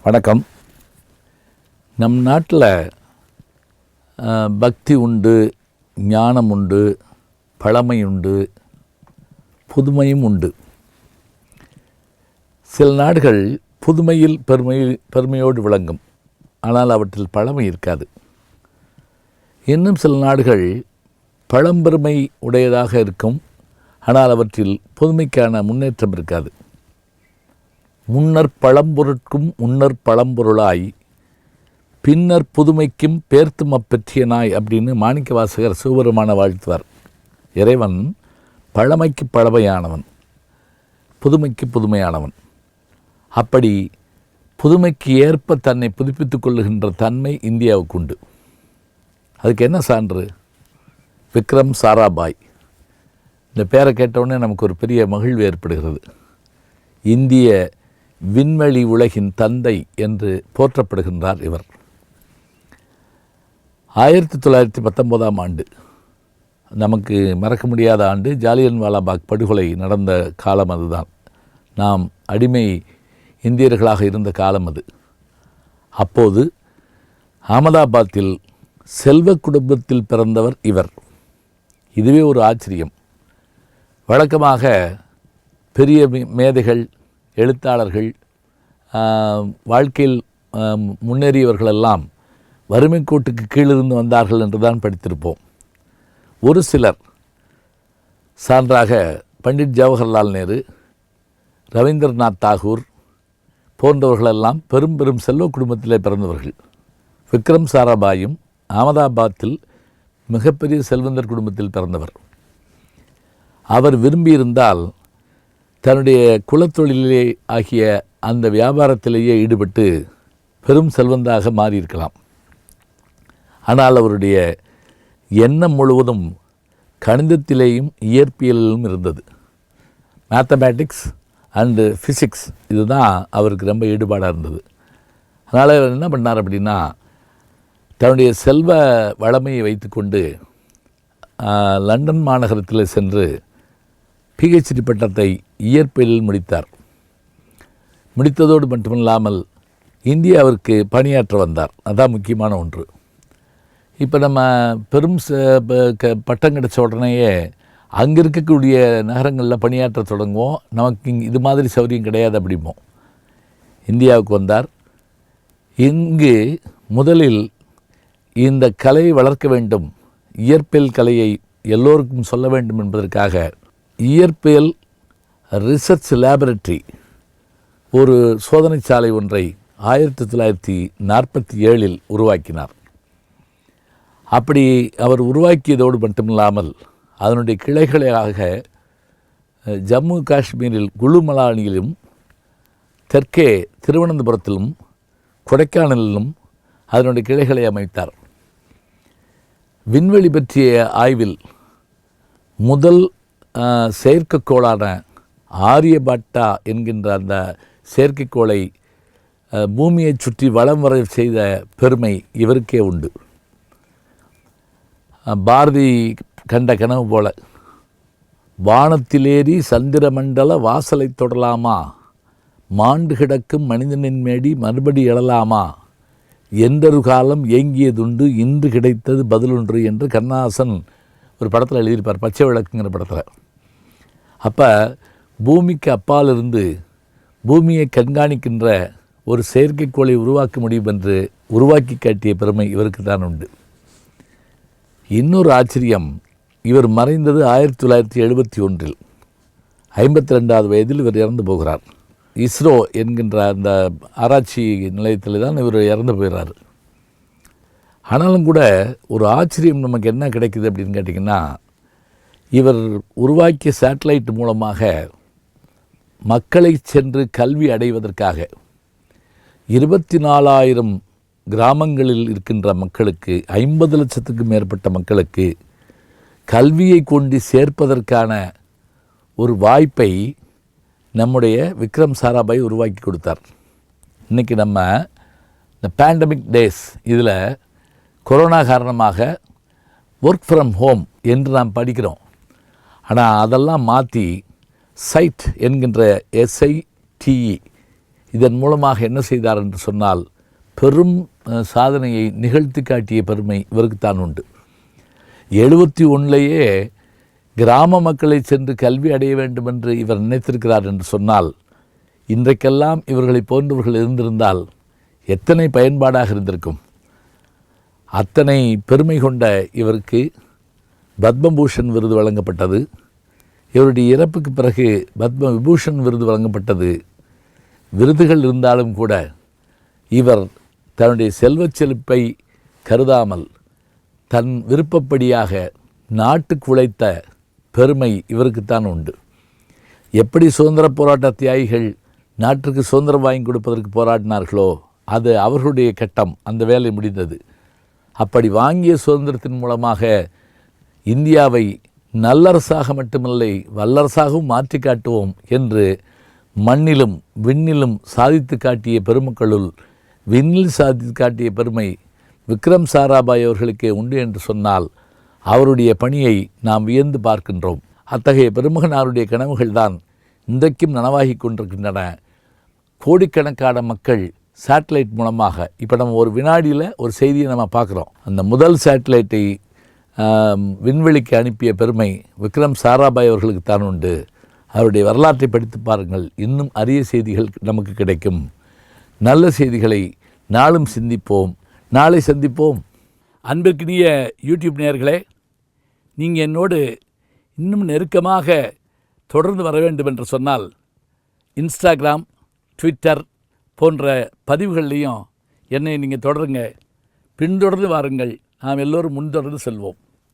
வணக்கம். நம் நாட்டில் பக்தி உண்டு, ஞானம் உண்டு, பழமை உண்டு, புதுமையும் உண்டு. சில நாடுகள் புதுமையில் பெருமையோடு விளங்கும், ஆனால் அவற்றில் பழமை இருக்காது. இன்னும் சில நாடுகள் பழம்பெருமை உடையதாக இருக்கும், ஆனால் அவற்றில் புதுமைக்கான முன்னேற்றம் இருக்காது. முன்னர் பழம்பொருட்கும் முன்னர் பழம்பொருளாய் பின்னர் புதுமைக்கும் பேர்த்தும் அப்பெற்றியனாய் அப்படின்னு மாணிக்கவாசகர் சிவபெருமான வாழ்த்துவார். இறைவன் பழமைக்கு பழமையானவன், புதுமைக்கு புதுமையானவன். அப்படி புதுமைக்கு ஏற்ப தன்னை புதுப்பித்துக் கொள்ளுகின்ற தன்மை இந்தியாவுக்கு உண்டு. அதுக்கு என்ன சான்று? விக்ரம் சாராபாய். இந்த பேரை கேட்டவுடனே நமக்கு ஒரு பெரிய மகிழ்வு ஏற்படுகிறது. இந்திய விண்வெளி உலகின் தந்தை என்று போற்றப்படுகின்றார் இவர். 1919ஆம் ஆண்டு, நமக்கு மறக்க முடியாத ஆண்டு. ஜாலியன்வாலாபாக் படுகொலை நடந்த காலம் அதுதான். நாம் அடிமை இந்தியர்களாக இருந்த காலம் அது. அப்போது அகமதாபாத்தில் செல்வ குடும்பத்தில் பிறந்தவர் இவர். இதுவே ஒரு ஆச்சரியம். வழக்கமாக பெரிய மேதைகள், எழுத்தாளர்கள், வாழ்க்கையில் முன்னேறியவர்களெல்லாம் வறுமை கோட்டுக்கு கீழிருந்து வந்தார்கள் என்று தான் படித்திருப்போம். ஒரு சிலர், சான்றாக பண்டிட் ஜவஹர்லால் நேரு, ரவீந்திரநாத் தாகூர் போன்றவர்களெல்லாம் பெரும் பெரும் செல்வ குடும்பத்திலே பிறந்தவர்கள். விக்ரம் சாராபாயும் அகமதாபாத்தில் மிகப்பெரிய செல்வந்தர் குடும்பத்தில் பிறந்தவர். அவர் விரும்பியிருந்தால் தன்னுடைய குலத்தொழிலே ஆகிய அந்த வியாபாரத்திலேயே ஈடுபட்டு பெரும் செல்வந்தாக மாறியிருக்கலாம். ஆனால் அவருடைய எண்ணம் முழுவதும் கணிதத்திலேயும் இயற்பியலிலும் இருந்தது. மேத்தமேட்டிக்ஸ் அண்டு ஃபிசிக்ஸ், இதுதான் அவருக்கு ரொம்ப ஈடுபாடாக இருந்தது. அதனால் அவர் என்ன பண்ணார் அப்படின்னா, தன்னுடைய செல்வ வளமையை வைத்துக்கொண்டு லண்டன் மாநகரத்தில் சென்று PhD பட்டத்தை இயற்பியலில் முடித்தார். முடித்ததோடு மட்டுமில்லாமல் இந்தியாவிற்கு பணியாற்ற வந்தார். அதுதான் முக்கியமான ஒன்று. இப்போ நம்ம பெரும் பட்டம் கிடைச்ச உடனேயே அங்கே இருக்கக்கூடிய நகரங்களில் பணியாற்ற தொடங்குவோம். நமக்கு இது மாதிரி சௌரியம் கிடையாது அப்படிம்போம். இந்தியாவுக்கு வந்தார். இங்கு முதலில் இந்த கலையை வளர்க்க வேண்டும், இயற்பியல் கலையை எல்லோருக்கும் சொல்ல வேண்டும் என்பதற்காக இயற்பியல் ரிசர்ச் லேபரட்டரி, ஒரு சோதனை சாலை ஒன்றை 1947 உருவாக்கினார். அப்படி அவர் உருவாக்கியதோடு மட்டுமில்லாமல் அதனுடைய கிளைகளாக ஜம்மு காஷ்மீரில் குழுமலானியிலும், தெற்கே திருவனந்தபுரத்திலும், கொடைக்கானலிலும் அதனுடைய கிளைகளை அமைத்தார். விண்வெளி பற்றிய ஆய்வில் முதல் செயற்கைக்கோளான ஆரியபட்டா என்கின்ற அந்த செயற்கைக்கோளை பூமியை சுற்றி வலம் வர செய்த பெருமை இவருக்கே உண்டு. பாரதி கண்ட கனவு போல, வானத்திலேறி சந்திரமண்டல வாசலை தொடலாமா, மாண்டு கிடக்கும் மனிதனின் மேடி மறுபடி எழலாமா, என்றொரு காலம் ஏங்கியதுண்டு இன்று கிடைத்தது பதிலொன்று என்று கண்ணாசன் ஒரு படத்தில் எழுதியிருப்பார், பச்சை விளக்குங்கிற படத்தில். அப்போ பூமிக்கு அப்பால் இருந்து பூமியை கண்காணிக்கின்ற ஒரு செயற்கைக்கோளை உருவாக்க முடியும் என்று உருவாக்கி காட்டிய பெருமை இவருக்கு தான் உண்டு. இன்னொரு ஆச்சரியம், இவர் மறைந்தது 1971. 52வது வயதில் இவர் இறந்து போகிறார். இஸ்ரோ என்கின்ற அந்த ஆராய்ச்சி நிலையத்தில் தான் இவர் இறந்து போகிறார். ஆனாலும் கூட ஒரு ஆச்சரியம் நமக்கு என்ன கிடைக்குது அப்படின்னு கேட்டிங்கன்னா, இவர் உருவாக்கிய சேட்டலைட் மூலமாக மக்களை சென்று கல்வி அடைவதற்காக 24,000 கிராமங்களில் இருக்கின்ற மக்களுக்கு, 50 லட்சத்துக்கும் மேற்பட்ட மக்களுக்கு கல்வியை கொண்டு சேர்ப்பதற்கான ஒரு வாய்ப்பை நம்முடைய விக்ரம் சாராபாய் உருவாக்கி கொடுத்தார். இன்றைக்கி நம்ம இந்த பேண்டமிக் டேஸ் இதில் கொரோனா காரணமாக ஒர்க் ஃப்ரம் ஹோம் என்று நாம் படிக்கிறோம். ஆனால் அதெல்லாம் மாற்றி சைட் என்கின்ற SITE இதன் மூலமாக என்ன செய்தார் என்று சொன்னால் பெரும் சாதனையை நிகழ்த்தி காட்டிய பெருமை இவருக்குத்தான் உண்டு. 71லேயே கிராம மக்களை சென்று கல்வி அடைய வேண்டும் என்று இவர் நினைத்திருக்கிறார் என்று சொன்னால், இன்றைக்கெல்லாம் இவர்களை போன்றவர்கள் இருந்திருந்தால் எத்தனை பயன்பாடாக இருந்திருக்கும். அத்தனை பெருமை கொண்ட இவருக்கு பத்மபூஷன் விருது வழங்கப்பட்டது. இவருடைய இறப்புக்கு பிறகு பத்ம விபூஷன் விருது வழங்கப்பட்டது. விருதுகள் இருந்தாலும் கூட இவர் தன்னுடைய செல்வச் செழிப்பை கருதாமல் தன் விருப்பப்படியாக நாட்டுக்கு உழைத்த பெருமை இவருக்குத்தான் உண்டு. எப்படி சுதந்திர போராட்ட தியாகிகள் நாட்டிற்கு சுதந்திரம் வாங்கி கொடுப்பதற்கு போராடினார்களோ, அது அவர்களுடைய கட்டம், அந்த வேலை முடிந்தது. அப்படி வாங்கிய சுதந்திரத்தின் மூலமாக இந்தியாவை நல்லரசாக மட்டுமில்லை வல்லரசாகவும் மாற்றி காட்டுவோம் என்று மண்ணிலும் விண்ணிலும் சாதித்து காட்டிய பெருமக்களுள் விண்ணில் சாதித்து காட்டிய பெருமை விக்ரம் சாராபாய் அவர்களுக்கே உண்டு என்று சொன்னால் அவருடைய பணியை நாம் வியந்து பார்க்கின்றோம். அத்தகைய பெருமகனாருடைய கனவுகள்தான் இன்றைக்கும் நனவாகி கொண்டிருக்கின்றன. கோடிக்கணக்கான மக்கள் சேட்டலைட் மூலமாக, இப்போ நம்ம ஒரு வினாடியில் ஒரு செய்தியை நம்ம பார்க்குறோம். அந்த முதல் சேட்டலைட்டை விண்வெளிக்கு அனுப்பிய பெருமை விக்ரம் சாராபாய் அவர்களுக்கு தான் உண்டு. அவருடைய வரலாற்றை படித்து பாருங்கள், இன்னும் அரிய செய்திகள் நமக்கு கிடைக்கும். நல்ல செய்திகளை நாளும் சிந்திப்போம், நாளை சந்திப்போம். அன்பிற்கினிய யூடியூப் நேயர்களே, நீங்கள் என்னோடு இன்னும் நெருக்கமாக தொடர்ந்து வர வேண்டும் என்று சொன்னால் இன்ஸ்டாகிராம், ட்விட்டர் போன்ற பதிவுகள்லையும் என்னை நீங்கள் தொடருங்க. பின்தொடர்ந்து வாருங்கள். நாம் எல்லோரும் முன்தொடர்ந்து செல்வோம்.